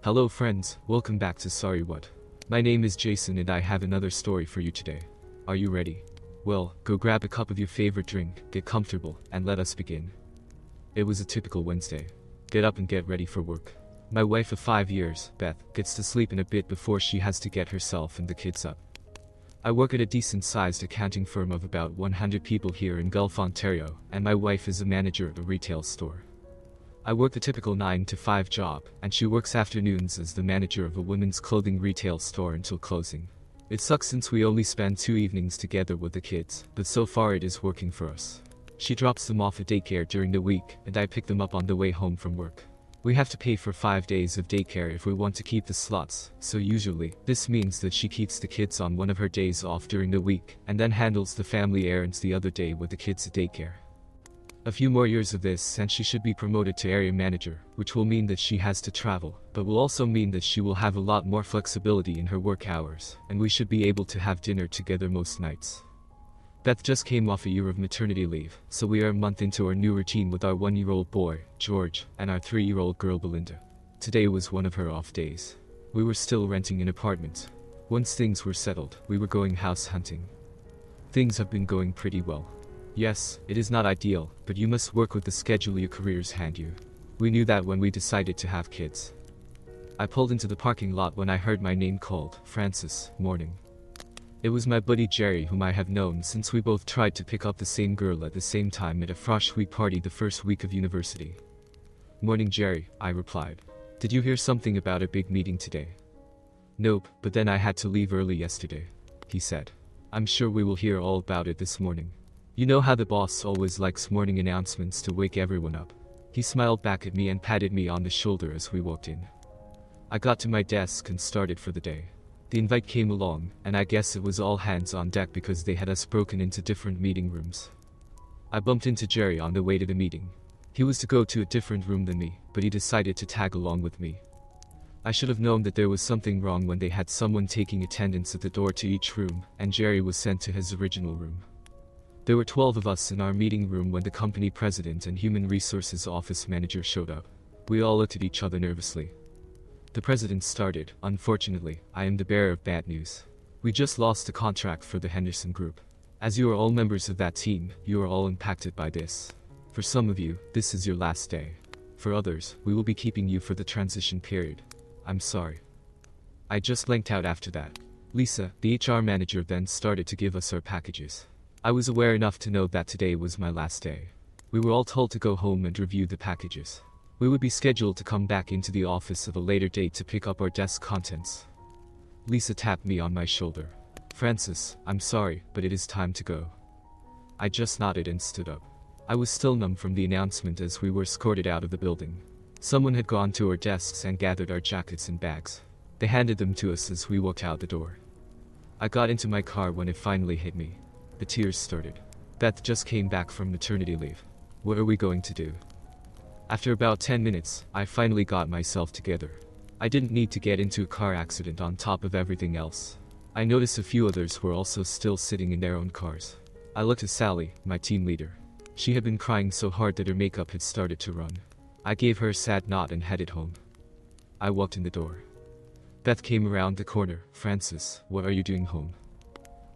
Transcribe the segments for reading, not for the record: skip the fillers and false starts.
Hello friends, welcome back to Storytime. My name is Jason and I have another story for you today. Are you ready? Well, go grab a cup of your favorite drink, get comfortable, and let us begin. It was a typical Wednesday. Get up and get ready for work. My wife of 5 years, Beth, gets to sleep in a bit before she has to get herself and the kids up. I work at a decent-sized accounting firm of about 100 people here in Gulf, Ontario, and my wife is a manager at a retail store. I work the typical 9 to 5 job, and she works afternoons as the manager of a women's clothing retail store until closing. It sucks since we only spend 2 evenings together with the kids, but so far it is working for us. She drops them off at daycare during the week, and I pick them up on the way home from work. We have to pay for 5 days of daycare if we want to keep the slots, so usually, this means that she keeps the kids on one of her days off during the week, and then handles the family errands the other day with the kids at daycare. A few more years of this and she should be promoted to area manager, which will mean that she has to travel, but will also mean that she will have a lot more flexibility in her work hours, and we should be able to have dinner together most nights. Beth just came off a year of maternity leave, so we are a month into our new routine with our 1-year-old boy, George, and our 3-year-old girl, Belinda. Today was one of her off days. We were still renting an apartment. Once things were settled, we were going house hunting. Things have been going pretty well. Yes, it is not ideal, but you must work with the schedule your careers hand you. We knew that when we decided to have kids. I pulled into the parking lot when I heard my name called, Francis, morning. It was my buddy Jerry, whom I have known since we both tried to pick up the same girl at the same time at a frosh week party the first week of university. Morning Jerry, I replied. Did you hear something about a big meeting today? Nope, but then I had to leave early yesterday, he said. I'm sure we will hear all about it this morning. You know how the boss always likes morning announcements to wake everyone up. He smiled back at me and patted me on the shoulder as we walked in. I got to my desk and started for the day. The invite came along, and I guess it was all hands on deck because they had us broken into different meeting rooms. I bumped into Jerry on the way to the meeting. He was to go to a different room than me, but he decided to tag along with me. I should have known that there was something wrong when they had someone taking attendance at the door to each room, and Jerry was sent to his original room. There were 12 of us in our meeting room when the company president and human resources office manager showed up. We all looked at each other nervously. The president started. Unfortunately, I am the bearer of bad news. We just lost the contract for the Henderson Group. As you are all members of that team, you are all impacted by this. For some of you, this is your last day. For others, we will be keeping you for the transition period. I'm sorry. I just blanked out after that. Lisa, the HR manager, then started to give us our packages. I was aware enough to know that today was my last day. We were all told to go home and review the packages. We would be scheduled to come back into the office at a later date to pick up our desk contents. Lisa tapped me on my shoulder. Francis, I'm sorry, but it is time to go. I just nodded and stood up. I was still numb from the announcement as we were escorted out of the building. Someone had gone to our desks and gathered our jackets and bags. They handed them to us as we walked out the door. I got into my car when it finally hit me. The tears started. Beth just came back from maternity leave. What are we going to do? After about 10 minutes, I finally got myself together. I didn't need to get into a car accident on top of everything else. I noticed a few others were also still sitting in their own cars. I looked at Sally, my team leader. She had been crying so hard that her makeup had started to run. I gave her a sad nod and headed home. I walked in the door. Beth came around the corner. Francis, what are you doing home?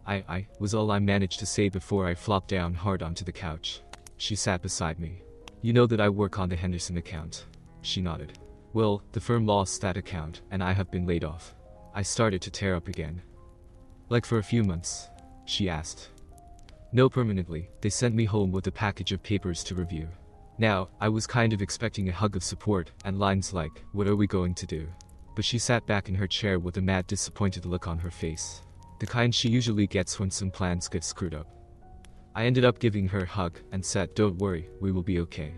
I was all I managed to say before I flopped down hard onto the couch. She sat beside me. You know that I work on the Henderson account. She nodded. Well, the firm lost that account, and I have been laid off. I started to tear up again. Like for a few months? She asked. No, permanently. They sent me home with a package of papers to review. Now, I was kind of expecting a hug of support, and lines like, what are we going to do? But she sat back in her chair with a mad, disappointed look on her face. The kind she usually gets when some plans get screwed up. I ended up giving her a hug and said, don't worry, we will be okay.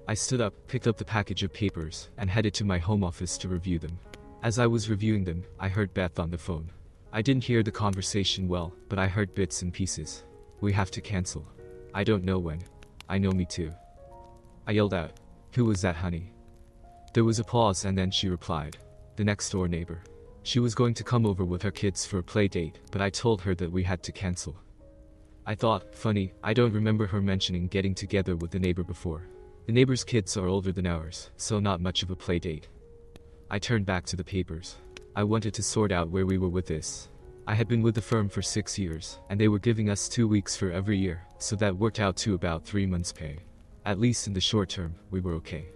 I stood up, picked up the package of papers, and headed to my home office to review them. As I was reviewing them, I heard Beth on the phone. I didn't hear the conversation well, but I heard bits and pieces. We have to cancel. I don't know when. I know, me too. I yelled out. Who was that, honey? There was a pause and then she replied. The next door neighbor. She was going to come over with her kids for a play date, but I told her that we had to cancel. I thought, funny, I don't remember her mentioning getting together with the neighbor before. The neighbor's kids are older than ours, so not much of a play date. I turned back to the papers. I wanted to sort out where we were with this. I had been with the firm for 6 years, and they were giving us 2 weeks for every year, so that worked out to about 3 months' pay. At least in the short term, we were okay.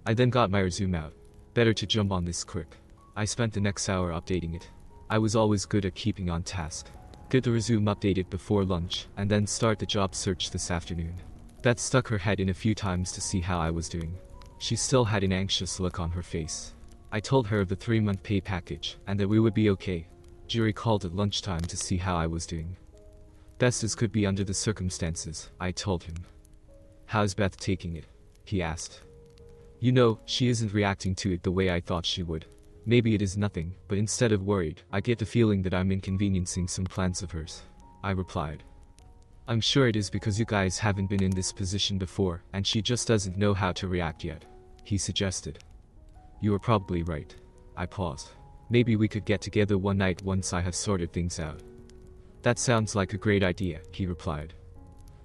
I then got my resume out. Better to jump on this quick. I spent the next hour updating it. I was always good at keeping on task. Get the resume updated before lunch, and then start the job search this afternoon. Beth stuck her head in a few times to see how I was doing. She still had an anxious look on her face. I told her of the 3-month pay package, and that we would be okay. Jury called at lunchtime to see how I was doing. Best as could be under the circumstances, I told him. How's Beth taking it? He asked. You know, she isn't reacting to it the way I thought she would. Maybe it is nothing, but instead of worried, I get the feeling that I'm inconveniencing some plans of hers. I replied. I'm sure it is because you guys haven't been in this position before, and she just doesn't know how to react yet. He suggested. You are probably right. I paused. Maybe we could get together one night once I have sorted things out. That sounds like a great idea, he replied.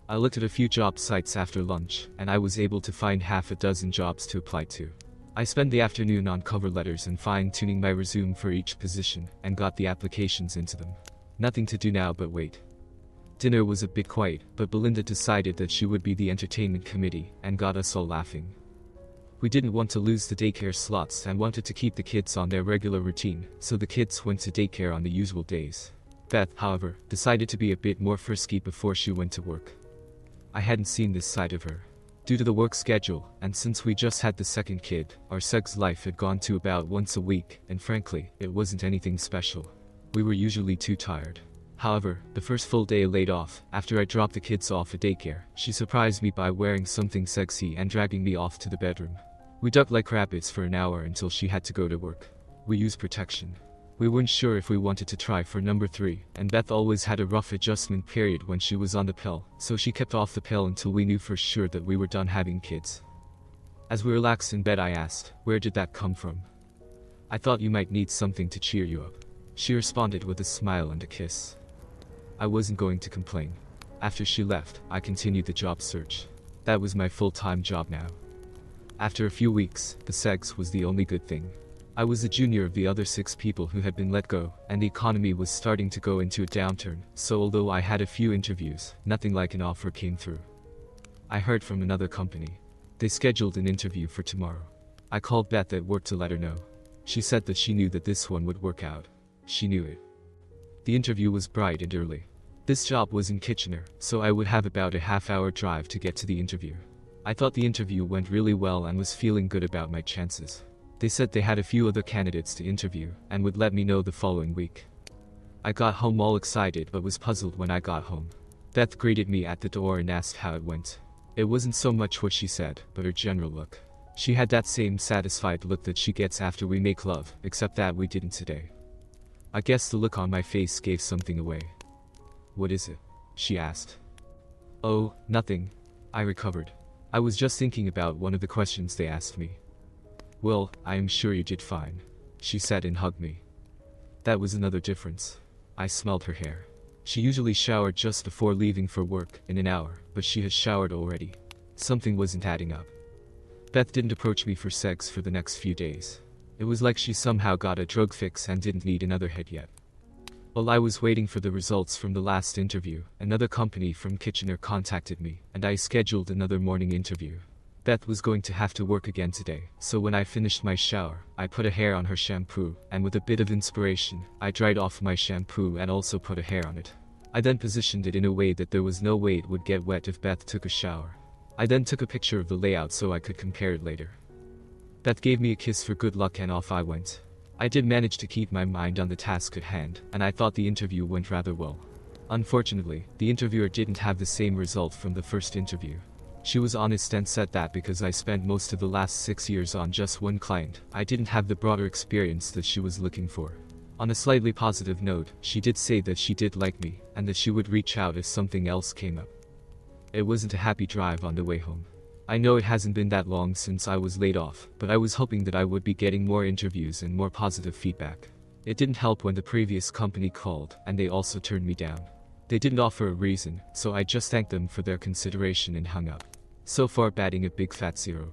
I looked at a few job sites after lunch, and I was able to find half a dozen jobs to apply to. I spent the afternoon on cover letters and fine-tuning my resume for each position, and got the applications into them. Nothing to do now but wait. Dinner was a bit quiet, but Belinda decided that she would be the entertainment committee, and got us all laughing. We didn't want to lose the daycare slots and wanted to keep the kids on their regular routine, so the kids went to daycare on the usual days. Beth, however, decided to be a bit more frisky before she went to work. I hadn't seen this side of her. Due to the work schedule, and since we just had the second kid, our sex life had gone to about once a week, and frankly, it wasn't anything special. We were usually too tired. However, the first full day laid off, after I dropped the kids off at daycare, she surprised me by wearing something sexy and dragging me off to the bedroom. We ducked like rabbits for an hour until she had to go to work. We used protection. We weren't sure if we wanted to try for number 3, and Beth always had a rough adjustment period when she was on the pill, so she kept off the pill until we knew for sure that we were done having kids. As we relaxed in bed, I asked, "Where did that come from?" "I thought you might need something to cheer you up." She responded with a smile and a kiss. I wasn't going to complain. After she left, I continued the job search. That was my full-time job now. After a few weeks, the sex was the only good thing. I was the junior of the other 6 people who had been let go, and the economy was starting to go into a downturn, so although I had a few interviews, nothing like an offer came through. I heard from another company. They scheduled an interview for tomorrow. I called Beth at work to let her know. She said that she knew that this one would work out. She knew it. The interview was bright and early. This job was in Kitchener, so I would have about a half-hour drive to get to the interview. I thought the interview went really well and was feeling good about my chances. They said they had a few other candidates to interview, and would let me know the following week. I got home all excited but was puzzled when I got home. Beth greeted me at the door and asked how it went. It wasn't so much what she said, but her general look. She had that same satisfied look that she gets after we make love, except that we didn't today. I guess the look on my face gave something away. "What is it?" she asked. "Oh, nothing." I recovered. I was just thinking about one of the questions they asked me. "Well, I am sure you did fine," she said and hugged me. That was another difference. I smelled her hair. She usually showered just before leaving for work, in an hour, but she had showered already. Something wasn't adding up. Beth didn't approach me for sex for the next few days. It was like she somehow got a drug fix and didn't need another hit yet. While I was waiting for the results from the last interview, another company from Kitchener contacted me, and I scheduled another morning interview. Beth was going to have to work again today, so when I finished my shower, I put a hair on her shampoo, and with a bit of inspiration, I dried off my shampoo and also put a hair on it. I then positioned it in a way that there was no way it would get wet if Beth took a shower. I then took a picture of the layout so I could compare it later. Beth gave me a kiss for good luck and off I went. I did manage to keep my mind on the task at hand, and I thought the interview went rather well. Unfortunately, the interviewer didn't have the same result from the first interview. She was honest and said that because I spent most of the last 6 years on just one client, I didn't have the broader experience that she was looking for. On a slightly positive note, she did say that she did like me, and that she would reach out if something else came up. It wasn't a happy drive on the way home. I know it hasn't been that long since I was laid off, but I was hoping that I would be getting more interviews and more positive feedback. It didn't help when the previous company called, and they also turned me down. They didn't offer a reason, so I just thanked them for their consideration and hung up. So far batting a big fat 0.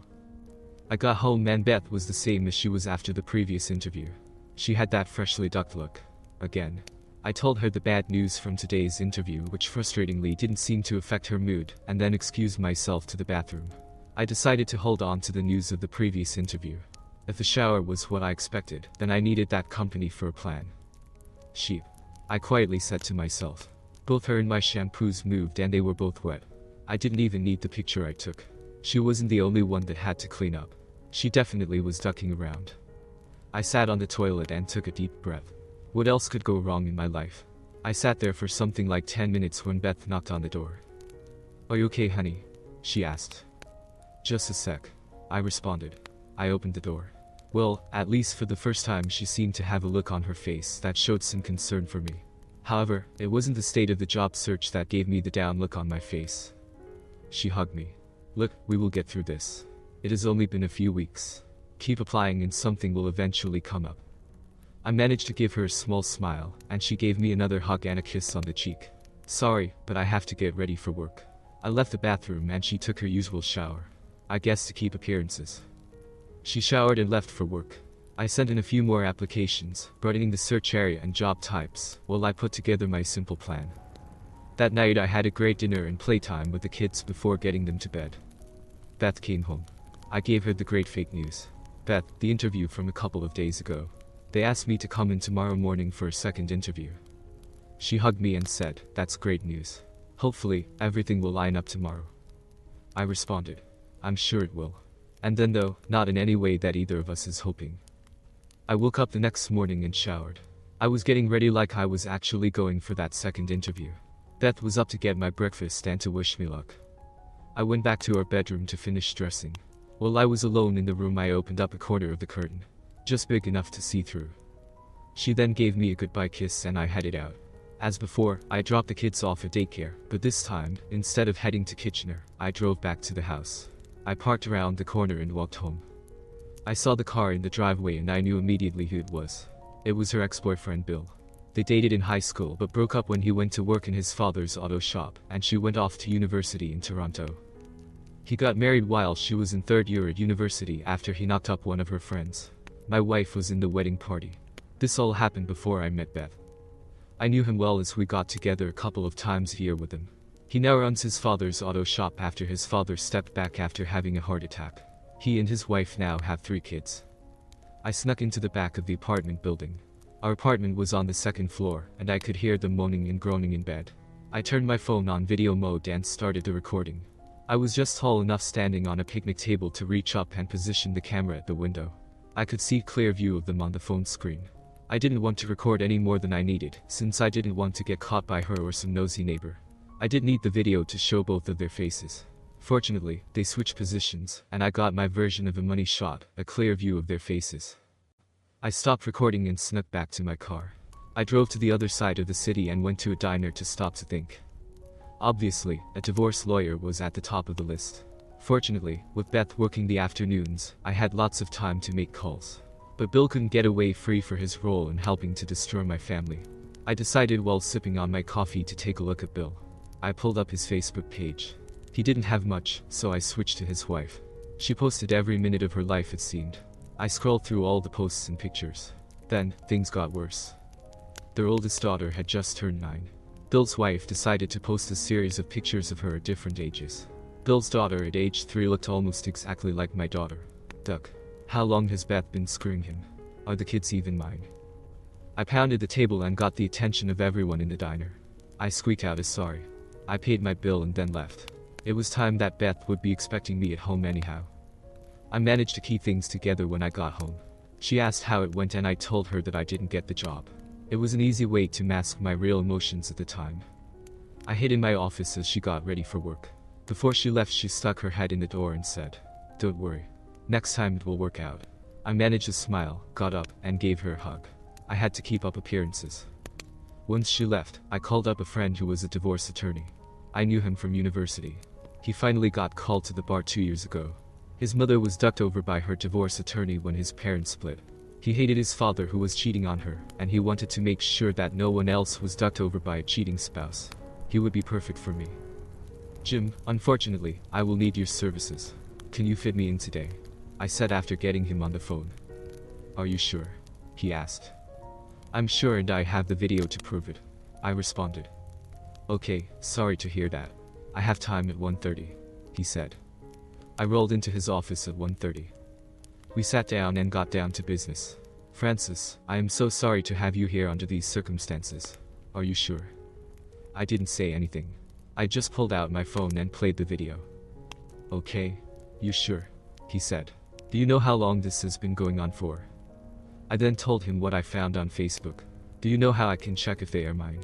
I got home and Beth was the same as she was after the previous interview. She had that freshly ducked look. Again. I told her the bad news from today's interview, which frustratingly didn't seem to affect her mood, and then excused myself to the bathroom. I decided to hold on to the news of the previous interview. If the shower was what I expected, then I needed that company for a plan. Sheep. I quietly said to myself. Both her and my shampoos moved and they were both wet. I didn't even need the picture I took. She wasn't the only one that had to clean up. She definitely was ducking around. I sat on the toilet and took a deep breath. What else could go wrong in my life? I sat there for something like 10 minutes when Beth knocked on the door. "Are you okay, honey?" she asked. "Just a sec," I responded. I opened the door. Well, at least for the first time she seemed to have a look on her face that showed some concern for me. However, it wasn't the state of the job search that gave me the down look on my face. She hugged me. "Look, we will get through this. It has only been a few weeks. Keep applying and something will eventually come up." I managed to give her a small smile, and she gave me another hug and a kiss on the cheek. "Sorry, but I have to get ready for work." I left the bathroom and she took her usual shower. I guess to keep appearances. She showered and left for work. I sent in a few more applications, broadening the search area and job types, while I put together my simple plan. That night I had a great dinner and playtime with the kids before getting them to bed. Beth came home. I gave her the great fake news. "Beth, the interview from a couple of days ago. They asked me to come in tomorrow morning for a second interview." She hugged me and said, "That's great news. Hopefully, everything will line up tomorrow." I responded, "I'm sure it will." And then though, not in any way that either of us is hoping. I woke up the next morning and showered. I was getting ready like I was actually going for that second interview. Beth was up to get my breakfast and to wish me luck. I went back to our bedroom to finish dressing. While I was alone in the room, I opened up a corner of the curtain, just big enough to see through. She then gave me a goodbye kiss and I headed out. As before, I dropped the kids off at daycare, but this time, instead of heading to Kitchener, I drove back to the house. I parked around the corner and walked home. I saw the car in the driveway and I knew immediately who it was. It was her ex-boyfriend Bill. They dated in high school but broke up when he went to work in his father's auto shop and she went off to university in Toronto. He got married while she was in third year at university after he knocked up one of her friends. My wife was in the wedding party. This all happened before I met Beth. I knew him well as we got together a couple of times a year with him. He now runs his father's auto shop after his father stepped back after having a heart attack. He and his wife now have 3 kids. I snuck into the back of the apartment building. Our apartment was on the 2nd floor, and I could hear them moaning and groaning in bed. I turned my phone on video mode and started the recording. I was just tall enough standing on a picnic table to reach up and position the camera at the window. I could see a clear view of them on the phone screen. I didn't want to record any more than I needed, since I didn't want to get caught by her or some nosy neighbor. I did need the video to show both of their faces. Fortunately, they switched positions, and I got my version of a money shot, a clear view of their faces. I stopped recording and snuck back to my car. I drove to the other side of the city and went to a diner to stop to think. Obviously, a divorce lawyer was at the top of the list. Fortunately, with Beth working the afternoons, I had lots of time to make calls. But Bill couldn't get away free for his role in helping to destroy my family. I decided while sipping on my coffee to take a look at Bill. I pulled up his Facebook page. He didn't have much, so I switched to his wife. She posted every minute of her life, it seemed. I scrolled through all the posts and pictures. Then, things got worse. Their oldest daughter had just turned 9. Bill's wife decided to post a series of pictures of her at different ages. Bill's daughter at age 3 looked almost exactly like my daughter. Duck. How long has Beth been screwing him? Are the kids even mine? I pounded the table and got the attention of everyone in the diner. I squeaked out a sorry. I paid my bill and then left. It was time that Beth would be expecting me at home anyhow. I managed to keep things together when I got home. She asked how it went and I told her that I didn't get the job. It was an easy way to mask my real emotions at the time. I hid in my office as she got ready for work. Before she left, she stuck her head in the door and said, "Don't worry. Next time it will work out." I managed to smile, got up, and gave her a hug. I had to keep up appearances. Once she left, I called up a friend who was a divorce attorney. I knew him from university. He finally got called to the bar 2 years ago. His mother was ducked over by her divorce attorney when his parents split. He hated his father who was cheating on her, and he wanted to make sure that no one else was ducked over by a cheating spouse. He would be perfect for me. "Jim, unfortunately, I will need your services. Can you fit me in today?" I said after getting him on the phone. Are you sure? He asked. I'm sure, and I have the video to prove it, I responded. Okay, sorry to hear that. I have time at 1:30, he said. I rolled into his office at 1:30. We sat down and got down to business. Francis, I am so sorry to have you here under these circumstances. Are you sure? I didn't say anything. I just pulled out my phone and played the video. Okay. You sure? He said. Do you know how long this has been going on for? I then told him what I found on Facebook. Do you know how I can check if they are mine?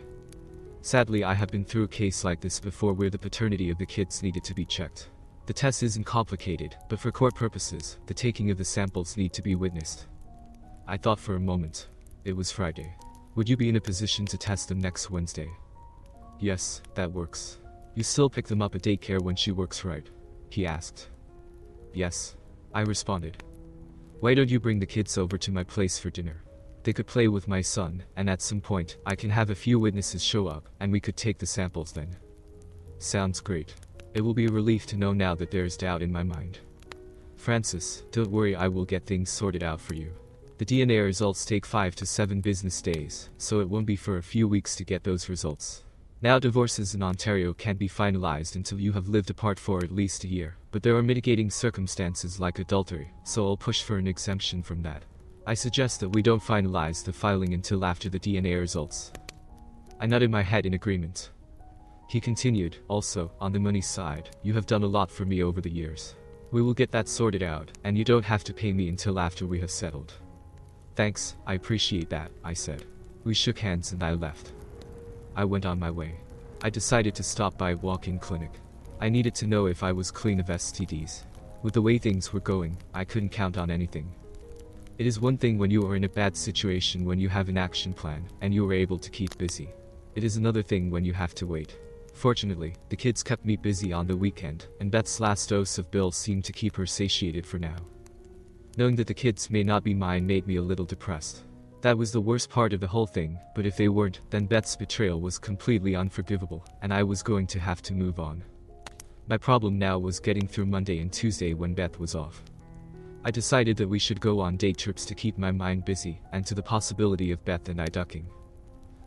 Sadly, I have been through a case like this before where the paternity of the kids needed to be checked. The test isn't complicated, but for court purposes, the taking of the samples need to be witnessed. I thought for a moment. It was Friday. Would you be in a position to test them next Wednesday? Yes, that works. You still pick them up at daycare when she works, right? He asked. Yes, I responded. Why don't you bring the kids over to my place for dinner? They could play with my son, and at some point, I can have a few witnesses show up, and we could take the samples then. Sounds great. It will be a relief to know now that there is doubt in my mind. Francis, don't worry, I will get things sorted out for you. The DNA results take 5 to 7 business days, so it won't be for a few weeks to get those results. Now, divorces in Ontario can't be finalized until you have lived apart for at least a year, but there are mitigating circumstances like adultery, so I'll push for an exemption from that. I suggest that we don't finalize the filing until after the DNA results. I nodded my head in agreement. He continued, also, on the money side, you have done a lot for me over the years. We will get that sorted out, and you don't have to pay me until after we have settled. Thanks, I appreciate that, I said. We shook hands and I left. I went on my way. I decided to stop by a walk-in clinic. I needed to know if I was clean of STDs. With the way things were going, I couldn't count on anything. It is one thing when you are in a bad situation when you have an action plan, and you are able to keep busy. It is another thing when you have to wait. Fortunately, the kids kept me busy on the weekend, and Beth's last dose of Bill seemed to keep her satiated for now. Knowing that the kids may not be mine made me a little depressed. That was the worst part of the whole thing, but if they weren't, then Beth's betrayal was completely unforgivable, and I was going to have to move on. My problem now was getting through Monday and Tuesday when Beth was off. I decided that we should go on day trips to keep my mind busy, and to the possibility of Beth and I ducking.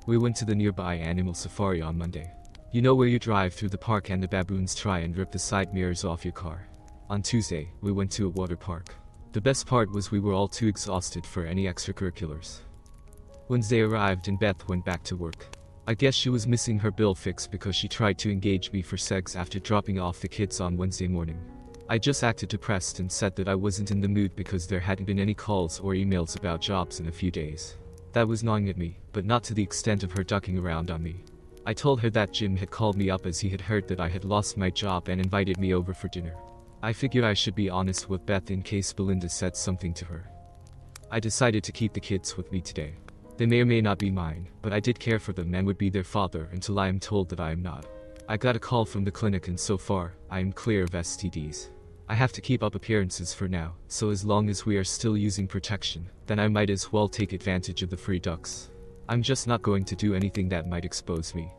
We went to the nearby animal safari on Monday. You know where you drive through the park and the baboons try and rip the side mirrors off your car. On Tuesday, we went to a water park. The best part was we were all too exhausted for any extracurriculars. Wednesday arrived and Beth went back to work. I guess she was missing her bill fix because she tried to engage me for sex after dropping off the kids on Wednesday morning. I just acted depressed and said that I wasn't in the mood because there hadn't been any calls or emails about jobs in a few days. That was gnawing at me, but not to the extent of her ducking around on me. I told her that Jim had called me up as he had heard that I had lost my job and invited me over for dinner. I figured I should be honest with Beth in case Belinda said something to her. I decided to keep the kids with me today. They may or may not be mine, but I did care for them and would be their father until I am told that I am not. I got a call from the clinic and so far, I am clear of STDs. I have to keep up appearances for now, so as long as we are still using protection, then I might as well take advantage of the free ducks. I'm just not going to do anything that might expose me.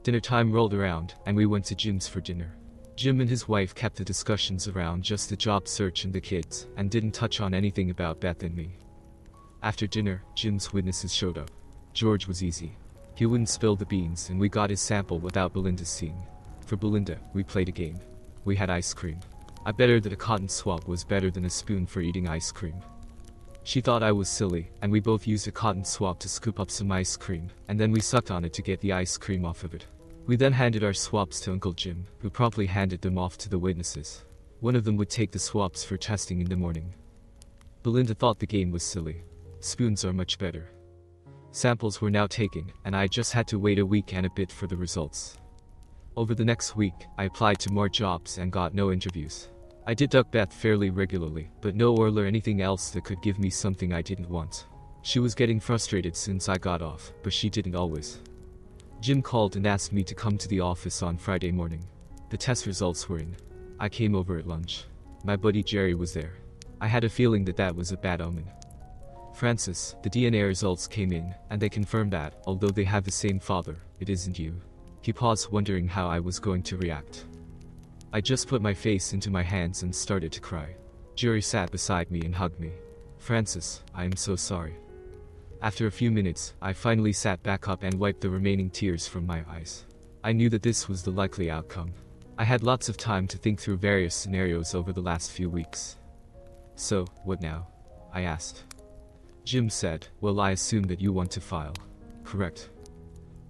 Dinner time rolled around, and we went to Jim's for dinner. Jim and his wife kept the discussions around just the job search and the kids, and didn't touch on anything about Beth and me. After dinner, Jim's witnesses showed up. George was easy. He wouldn't spill the beans and we got his sample without Belinda seeing. For Belinda, we played a game. We had ice cream. I bet her that a cotton swab was better than a spoon for eating ice cream. She thought I was silly, and we both used a cotton swab to scoop up some ice cream, and then we sucked on it to get the ice cream off of it. We then handed our swabs to Uncle Jim, who promptly handed them off to the witnesses. One of them would take the swabs for testing in the morning. Belinda thought the game was silly. Spoons are much better. Samples were now taken, and I just had to wait a week and a bit for the results. Over the next week, I applied to more jobs and got no interviews. I did duck Beth fairly regularly, but no oil or anything else that could give me something I didn't want. She was getting frustrated since I got off, but she didn't always. Jim called and asked me to come to the office on Friday morning. The test results were in. I came over at lunch. My buddy Jerry was there. I had a feeling that that was a bad omen. Francis, the DNA results came in, and they confirmed that, although they have the same father, it isn't you. He paused, wondering how I was going to react. I just put my face into my hands and started to cry. Jerry sat beside me and hugged me. Francis, I am so sorry. After a few minutes, I finally sat back up and wiped the remaining tears from my eyes. I knew that this was the likely outcome. I had lots of time to think through various scenarios over the last few weeks. So, what now? I asked. Jim said, well, I assume that you want to file. Correct.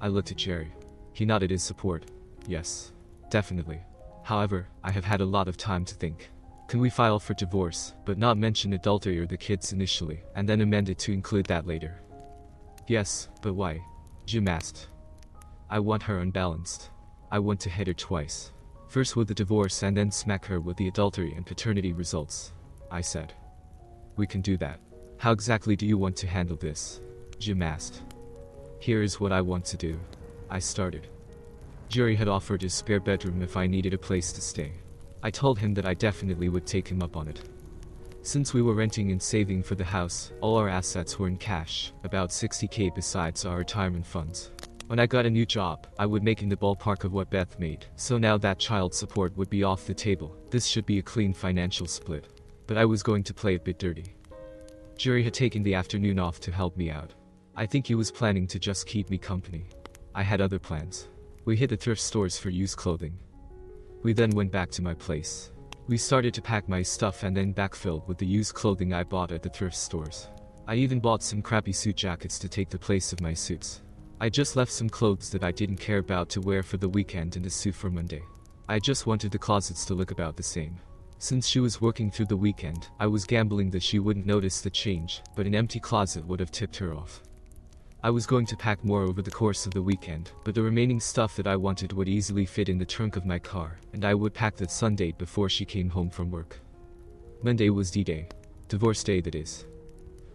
I looked at Jerry. He nodded his support. Yes. Definitely. However, I have had a lot of time to think. Can we file for divorce, but not mention adultery or the kids initially, and then amend it to include that later? Yes, but why? Jim asked. I want her unbalanced. I want to hit her twice. First with the divorce and then smack her with the adultery and paternity results. I said. We can do that. How exactly do you want to handle this? Jim asked. Here is what I want to do. I started. Jerry had offered his spare bedroom if I needed a place to stay. I told him that I definitely would take him up on it. Since we were renting and saving for the house, all our assets were in cash, about $60,000 besides our retirement funds. When I got a new job, I would make in the ballpark of what Beth made, so now that child support would be off the table. This should be a clean financial split. But I was going to play a bit dirty. Jerry had taken the afternoon off to help me out. I think he was planning to just keep me company. I had other plans. We hit the thrift stores for used clothing. We then went back to my place. We started to pack my stuff and then backfilled with the used clothing I bought at the thrift stores. I even bought some crappy suit jackets to take the place of my suits. I just left some clothes that I didn't care about to wear for the weekend and a suit for Monday. I just wanted the closets to look about the same. Since she was working through the weekend, I was gambling that she wouldn't notice the change, but an empty closet would have tipped her off. I was going to pack more over the course of the weekend, but the remaining stuff that I wanted would easily fit in the trunk of my car, and I would pack that Sunday before she came home from work. Monday was D-Day. Divorce day, that is.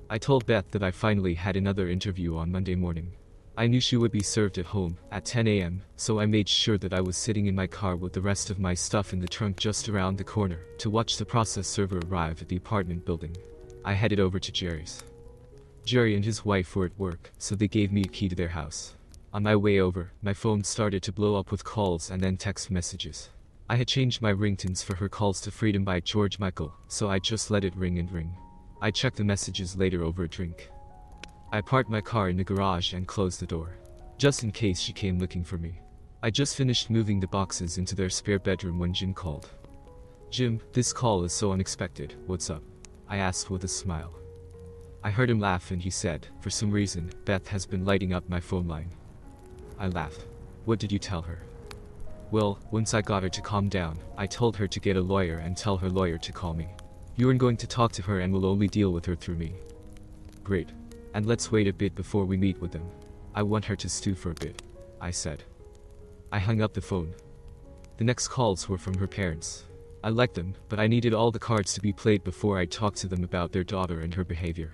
I told Beth that I finally had another interview on Monday morning. I knew she would be served at home at 10 a.m., so I made sure that I was sitting in my car with the rest of my stuff in the trunk just around the corner to watch the process server arrive at the apartment building. I headed over to Jerry's. Jerry and his wife were at work, so they gave me a key to their house. On my way over, my phone started to blow up with calls and then text messages. I had changed my ringtones for her calls to Freedom by George Michael, so I just let it ring and ring. I checked the messages later over a drink. I parked my car in the garage and closed the door, just in case she came looking for me. I just finished moving the boxes into their spare bedroom when Jim called. Jim, this call is so unexpected, what's up? I asked with a smile. I heard him laugh and he said, for some reason, Beth has been lighting up my phone line. I laughed. What did you tell her? Well, once I got her to calm down, I told her to get a lawyer and tell her lawyer to call me. You aren't going to talk to her and will only deal with her through me. Great. And let's wait a bit before we meet with them. I want her to stew for a bit, I said. I hung up the phone. The next calls were from her parents. I liked them, but I needed all the cards to be played before I talked to them about their daughter and her behavior.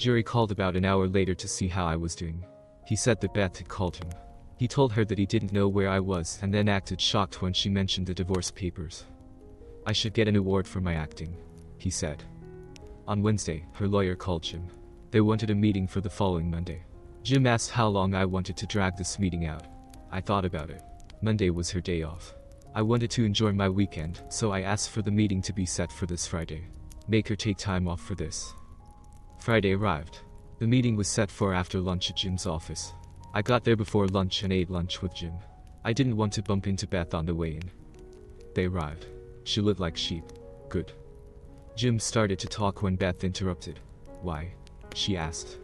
Jerry called about an hour later to see how I was doing. He said that Beth had called him. He told her that he didn't know where I was and then acted shocked when she mentioned the divorce papers. I should get an award for my acting, he said. On Wednesday, her lawyer called Jim. They wanted a meeting for the following Monday. Jim asked how long I wanted to drag this meeting out. I thought about it. Monday was her day off. I wanted to enjoy my weekend, so I asked for the meeting to be set for this Friday. Make her take time off for this. Friday arrived. The meeting was set for after lunch at Jim's office. I got there before lunch and ate lunch with Jim. I didn't want to bump into Beth on the way in. They arrived. She looked like sheep. Good. Jim started to talk when Beth interrupted. Why? She asked.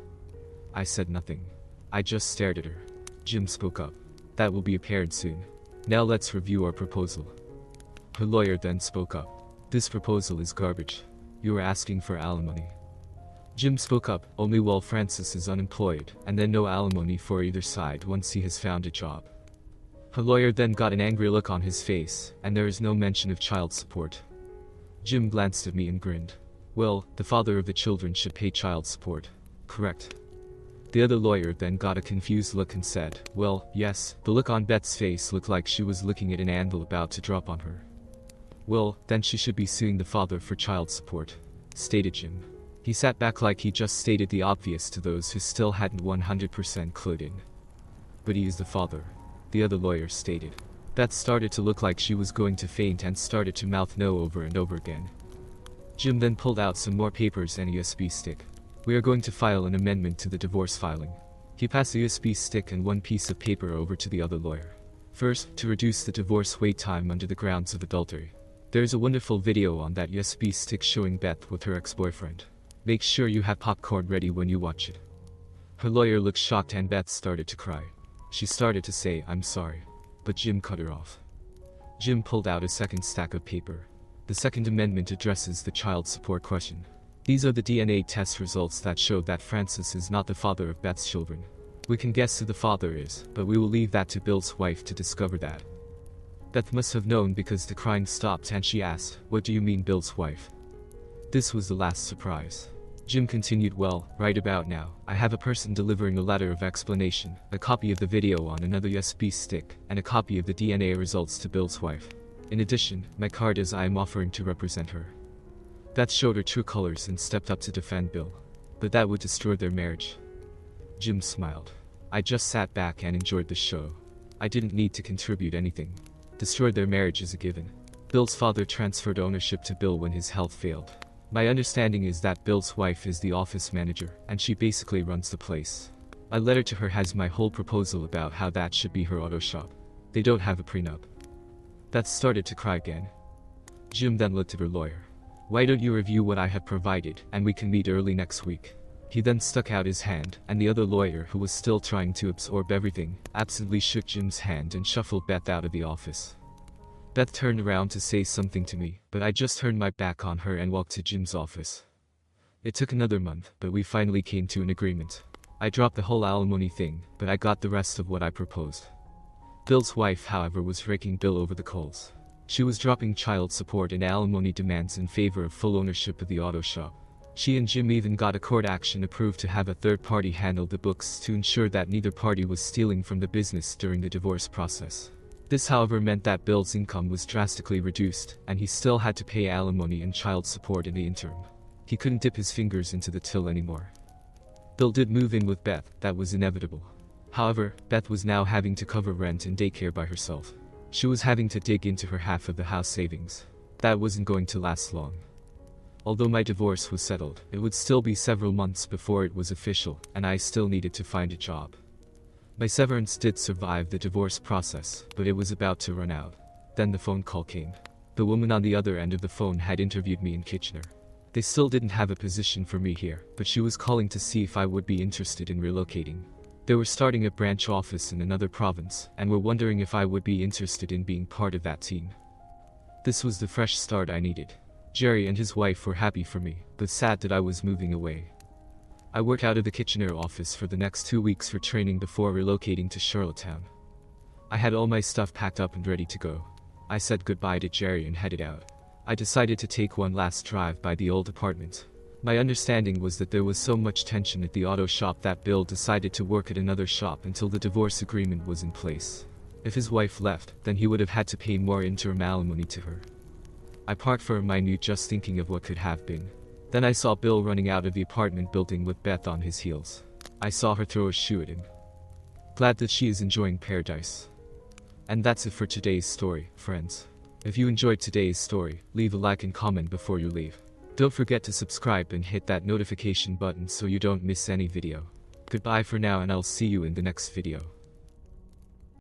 I said nothing. I just stared at her. Jim spoke up. That will be apparent soon. Now let's review our proposal. Her lawyer then spoke up. This proposal is garbage. You are asking for alimony. Jim spoke up, only while Francis is unemployed, and then no alimony for either side once he has found a job. Her lawyer then got an angry look on his face, and there is no mention of child support. Jim glanced at me and grinned. Well, the father of the children should pay child support. Correct. The other lawyer then got a confused look and said, well, yes. The look on Beth's face looked like she was looking at an anvil about to drop on her. Well, then she should be suing the father for child support, stated Jim. He sat back like he just stated the obvious to those who still hadn't 100% clued in. But he is the father, the other lawyer stated. Beth started to look like she was going to faint and started to mouth no over and over again. Jim then pulled out some more papers and a USB stick. We are going to file an amendment to the divorce filing. He passed the USB stick and one piece of paper over to the other lawyer. First, to reduce the divorce wait time under the grounds of adultery. There is a wonderful video on that USB stick showing Beth with her ex-boyfriend. Make sure you have popcorn ready when you watch it. Her lawyer looked shocked and Beth started to cry. She started to say, "I'm sorry." But Jim cut her off. Jim pulled out a second stack of paper. The second amendment addresses the child support question. These are the DNA test results that show that Francis is not the father of Beth's children. We can guess who the father is, but we will leave that to Bill's wife to discover that. Beth must have known because the crying stopped and she asked, "What do you mean, Bill's wife?" This was the last surprise. Jim continued, "Well, right about now, I have a person delivering a letter of explanation, a copy of the video on another USB stick, and a copy of the DNA results to Bill's wife. In addition, my card is I am offering to represent her." Beth showed her true colors and stepped up to defend Bill. But that would destroy their marriage. Jim smiled. "I just sat back and enjoyed the show. I didn't need to contribute anything. Destroyed their marriage is a given. Bill's father transferred ownership to Bill when his health failed. My understanding is that Bill's wife is the office manager, and she basically runs the place. My letter to her has my whole proposal about how that should be her auto shop. They don't have a prenup." Beth started to cry again. Jim then looked at her lawyer. "Why don't you review what I have provided, and we can meet early next week?" He then stuck out his hand, and the other lawyer, who was still trying to absorb everything, absently shook Jim's hand and shuffled Beth out of the office. Beth turned around to say something to me, but I just turned my back on her and walked to Jim's office. It took another month, but we finally came to an agreement. I dropped the whole alimony thing, but I got the rest of what I proposed. Bill's wife, however, was raking Bill over the coals. She was dropping child support and alimony demands in favor of full ownership of the auto shop. She and Jim even got a court action approved to have a third party handle the books to ensure that neither party was stealing from the business during the divorce process. This, however, meant that Bill's income was drastically reduced, and he still had to pay alimony and child support in the interim. He couldn't dip his fingers into the till anymore. Bill did move in with Beth, that was inevitable. However, Beth was now having to cover rent and daycare by herself. She was having to dig into her half of the house savings. That wasn't going to last long. Although my divorce was settled, it would still be several months before it was official, and I still needed to find a job. My severance did survive the divorce process, but it was about to run out. Then the phone call came. The woman on the other end of the phone had interviewed me in Kitchener. They still didn't have a position for me here, but she was calling to see if I would be interested in relocating. They were starting a branch office in another province, and were wondering if I would be interested in being part of that team. This was the fresh start I needed. Jerry and his wife were happy for me, but sad that I was moving away. I worked out of the Kitchener office for the next 2 weeks for training before relocating to Charlottetown. I had all my stuff packed up and ready to go. I said goodbye to Jerry and headed out. I decided to take one last drive by the old apartment. My understanding was that there was so much tension at the auto shop that Bill decided to work at another shop until the divorce agreement was in place. If his wife left, then he would have had to pay more interim alimony to her. I parked for a minute just thinking of what could have been. Then I saw Bill running out of the apartment building with Beth on his heels. I saw her throw a shoe at him. Glad that she is enjoying paradise. And that's it for today's story, friends. If you enjoyed today's story, leave a like and comment before you leave. Don't forget to subscribe and hit that notification button so you don't miss any video. Goodbye for now, and I'll see you in the next video.